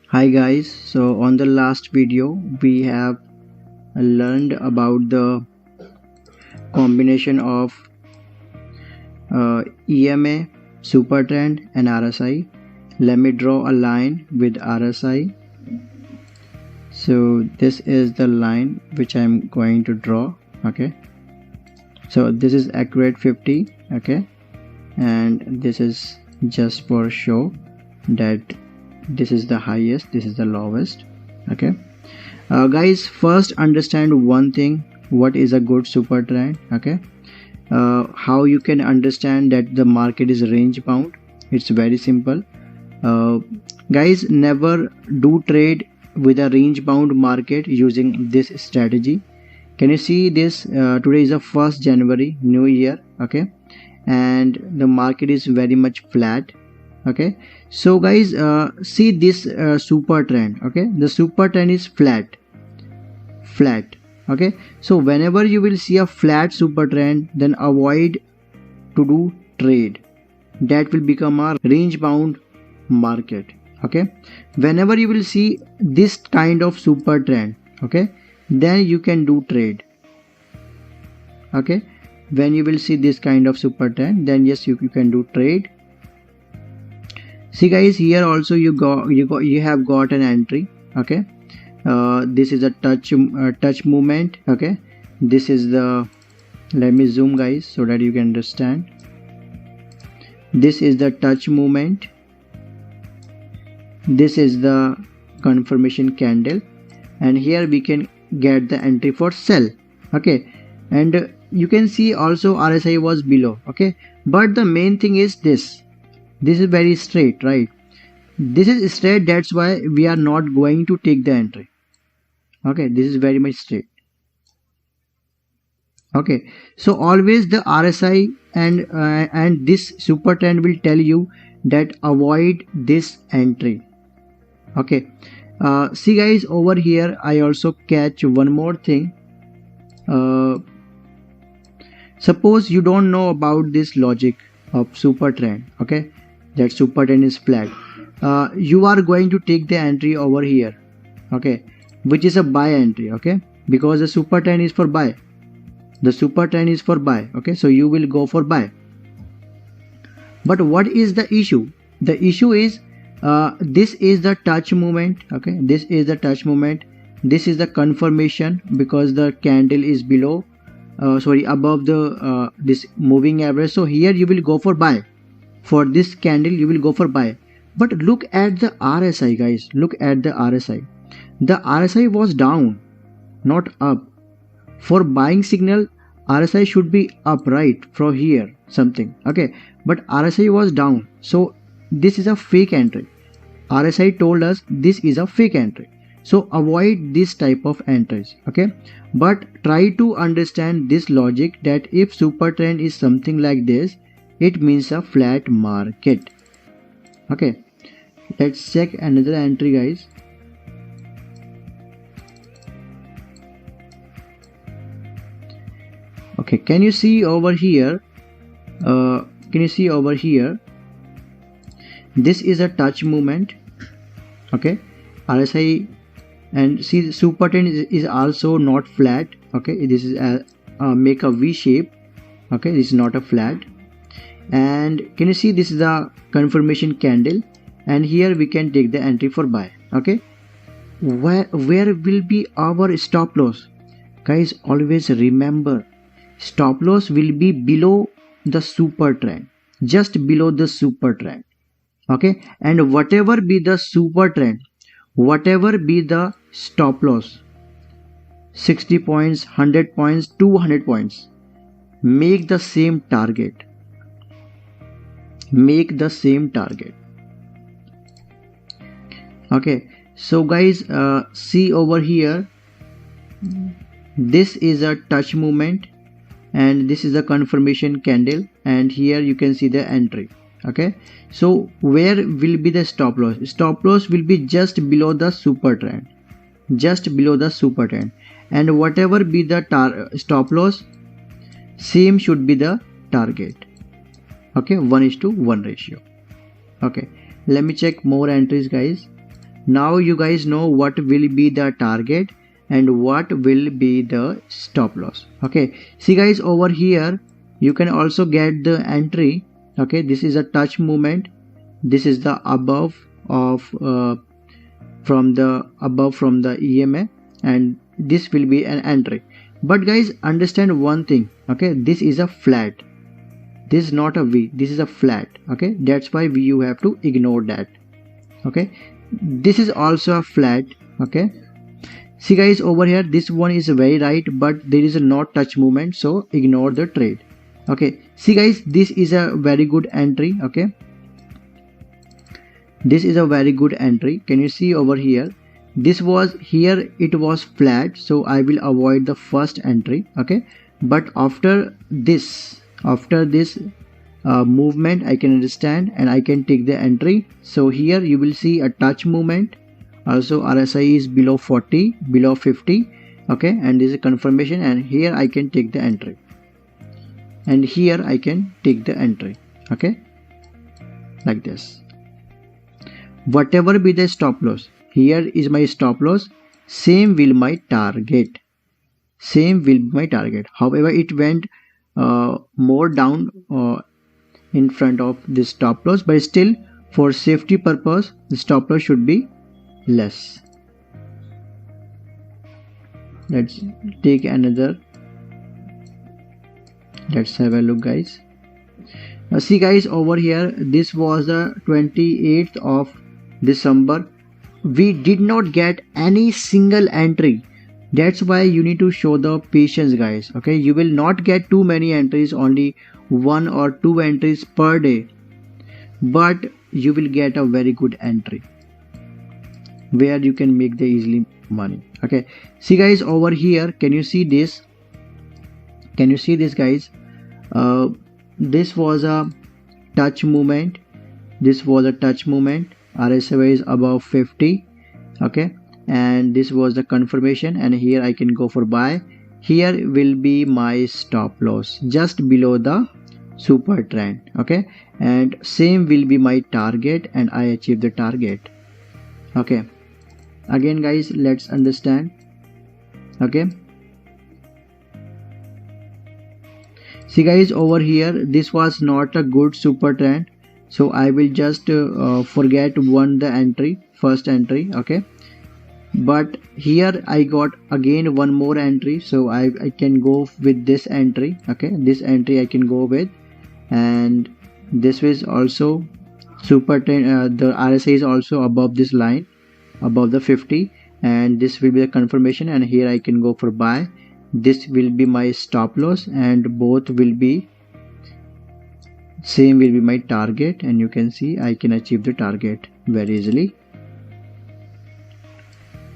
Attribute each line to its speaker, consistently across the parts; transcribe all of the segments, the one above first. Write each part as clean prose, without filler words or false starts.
Speaker 1: Hi guys, so on the last video we have learned about the combination of EMA, super trend and RSI. Let me draw a line with RSI. So this is the line which I'm going to draw. Okay, so this is accurate 50. Okay, and this is just for show that this is the highest, this is the lowest. Okay, guys, first understand one thing: what is a good super trend. Okay, how you can understand that the market is range bound. It's very simple. Guys, never do trade with a range bound market using this strategy. Can you see this? Today is the 1st January, new year. Okay, and the market is very much flat. Okay, so guys, see this super trend. Okay, the super trend is flat. Okay, so whenever you will see a flat super trend, then avoid to do trade. That will become a range bound market. Okay, whenever you will see this kind of super trend, okay, then you can do trade. Okay, when you will see this kind of super trend, then yes, you can do trade. See guys, here also you have got an entry. Okay, this is a touch movement. Okay, this is the, let me zoom guys so that you can understand. This is the touch movement. This is the confirmation candle, and here we can get the entry for sell. Okay, and you can see also RSI was below. Okay, but the main thing is this is very straight, right? This is straight, that's why we are not going to take the entry. Okay, this is very much straight. Okay, so always the RSI and this super trend will tell you that avoid this entry. Okay, see guys, over here I also catch one more thing. Suppose you don't know about this logic of super trend. Okay, that super trend is flat. You are going to take the entry over here. Okay, which is a buy entry. Okay, because the super trend is for buy. The super trend is for buy. Okay, so you will go for buy. But what is the issue? The issue is this is the touch movement. Okay, this is the touch movement. This is the confirmation because the candle is below, above the this moving average. So here you will go for buy. For this candle you will go for buy. But look at the RSI guys. Look at the RSI. The RSI was down, not up. For buying signal, RSI should be up, right? From here something. Okay, but RSI was down. So this is a fake entry. RSI told us this is a fake entry. So avoid this type of entries. Okay, but try to understand this logic that if super trend is something like this, it means a flat market. Okay, let's check another entry guys. Okay, can you see over here? This is a touch movement. Okay, RSI, and see the super trend is also not flat. Okay, this is make a V shape. Okay, this is not a flat. And can you see this is the confirmation candle, and here we can take the entry for buy. Okay, where will be our stop loss? Guys, always remember, stop loss will be below the super trend, just below the super trend. Okay, and whatever be the super trend, whatever be the stop loss, 60 points, 100 points, 200 points, make the same target. Make the same target. Okay, so guys, see over here, this is a touch movement, and this is a confirmation candle, and here you can see the entry. Okay, so where will be the stop loss? Stop loss will be just below the super trend, just below the super trend, and whatever be the stop loss, same should be the target. Okay, 1:1 ratio. Okay, let me check more entries guys. Now you guys know what will be the target and what will be the stop loss. Okay, see guys, over here you can also get the entry. Okay, this is a touch movement, this is the above of from the EMA, and this will be an entry. But guys, understand one thing. Okay, this is a flat, this is not a V, this is a flat. Okay, that's why you have to ignore that. Okay, this is also a flat. Okay, see guys, over here this one is very right, but there is a not touch movement, so ignore the trade. Okay, see guys, this is a very good entry. Okay, this is a very good entry. Can you see over here, this was here, it was flat, so I will avoid the first entry. Okay, but after this movement I can understand and I can take the entry. So here you will see a touch movement, also RSI is below 40, below 50. Okay, and this is a confirmation, and here I can take the entry, and here I can take the entry. Okay, like this. Whatever be the stop loss, here is my stop loss, same will my target, same will be my target. However, it went more down in front of this stop loss, but still for safety purpose the stop loss should be less. Let's take another, let's have a look guys. Now see guys, over here this was the 28th of December, we did not get any single entry. That's why you need to show the patience guys. Okay, you will not get too many entries, only 1 or 2 entries per day, but you will get a very good entry where you can make the easily money. Okay, see guys, over here can you see this, can you see this guys, this was a touch movement, this was a touch movement, RSI is above 50. Okay, and this was the confirmation, and here I can go for buy. Here will be my stop loss just below the super trend. Okay, and same will be my target, and I achieve the target. Okay, again guys, let's understand. Okay, see guys, over here this was not a good super trend, so I will just forget the entry, first entry. Okay, but here I got again one more entry, so I can go with this entry. Okay, this entry I can go with, and this is also super trend, the RSI is also above this line, above the 50, and this will be the confirmation, and here I can go for buy. This will be my stop loss, and both will be same will be my target, and you can see I can achieve the target very easily.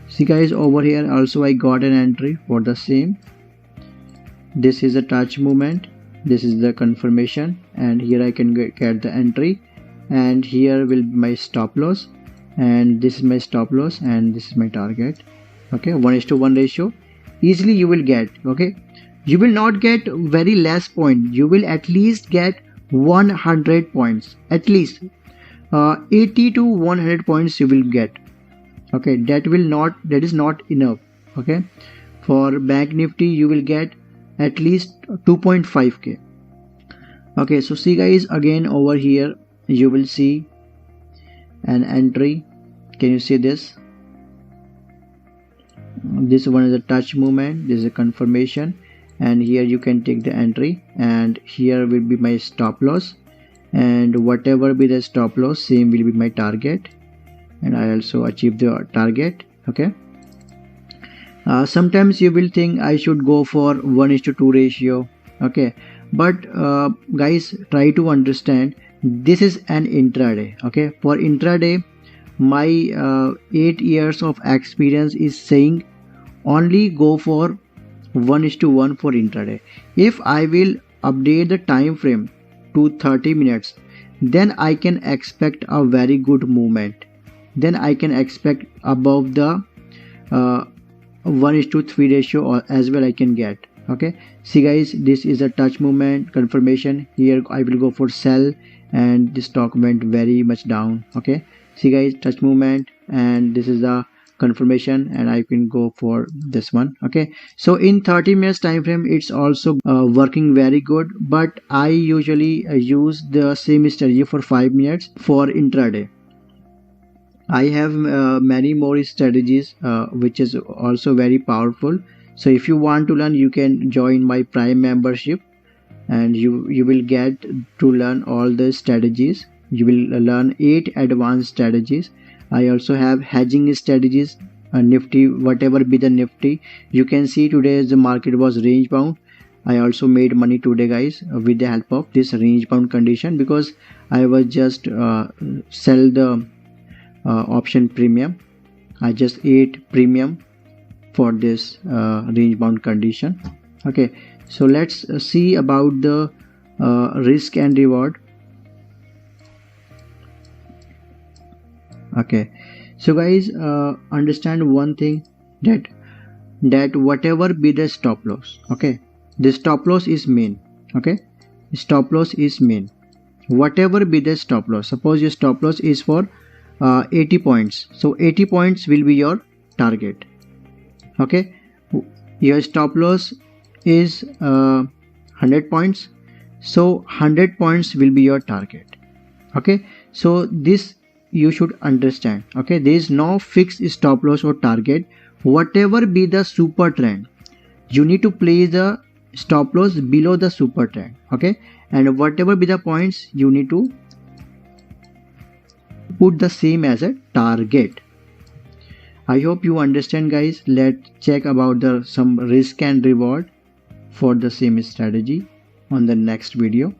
Speaker 1: See guys, over here also I got an entry for the same. This is a touch movement, this is the confirmation, and here I can get the entry, and here will be my stop loss, and this is my stop loss, and this is my target. Okay, 1:1 ratio easily you will get. Okay, you will not get very less point, you will at least get 100 points, at least 80 to 100 points you will get. Okay, that is not enough. Okay, for Bank Nifty you will get at least 2.5k. Okay, so see guys, again over here you will see an entry. Can you see this? This one is a touch movement, this is a confirmation, and here you can take the entry, and here will be my stop loss, and whatever be the stop loss, same will be my target, and I also achieve the target. Okay, sometimes you will think I should go for 1:2 ratio. Okay, but guys, try to understand this is an intraday. Okay, for intraday my 8 years of experience is saying only go for 1:1 for intraday. If I will update the time frame to 30 minutes, then I can expect a very good movement, then I can expect above the 1:3 ratio as well I can get. Okay, see guys, this is a touch movement confirmation. Here I will go for sell, and this stock went very much down. Okay, see guys, touch movement, and this is the confirmation, and I can go for this one. Okay, so in 30 minutes time frame it's also working very good, but I usually use the same strategy for 5 minutes for intraday. I have many more strategies which is also very powerful. So if you want to learn, you can join my Prime membership, and you will get to learn all the strategies. You will learn 8 advanced strategies. I also have hedging strategies, nifty, whatever be the nifty. You can see today the market was range bound. I also made money today guys with the help of this range bound condition, because I was just sell the option premium. I just ate premium for this range bound condition. Okay, so let's see about the risk and reward. Okay, so guys, understand one thing, that whatever be the stop loss, okay, the stop loss is main. Okay, stop loss is main. Whatever be the stop loss, suppose your stop loss is for 80 points, so 80 points will be your target. Okay, your stop loss is 100 points, so 100 points will be your target. Okay, so this you should understand. Okay, there is no fixed stop loss or target. Whatever be the super trend, you need to place the stop loss below the super trend. Okay, and whatever be the points, you need to put the same as a target. I hope you understand guys. Let's check about the some risk and reward for the same strategy on the next video.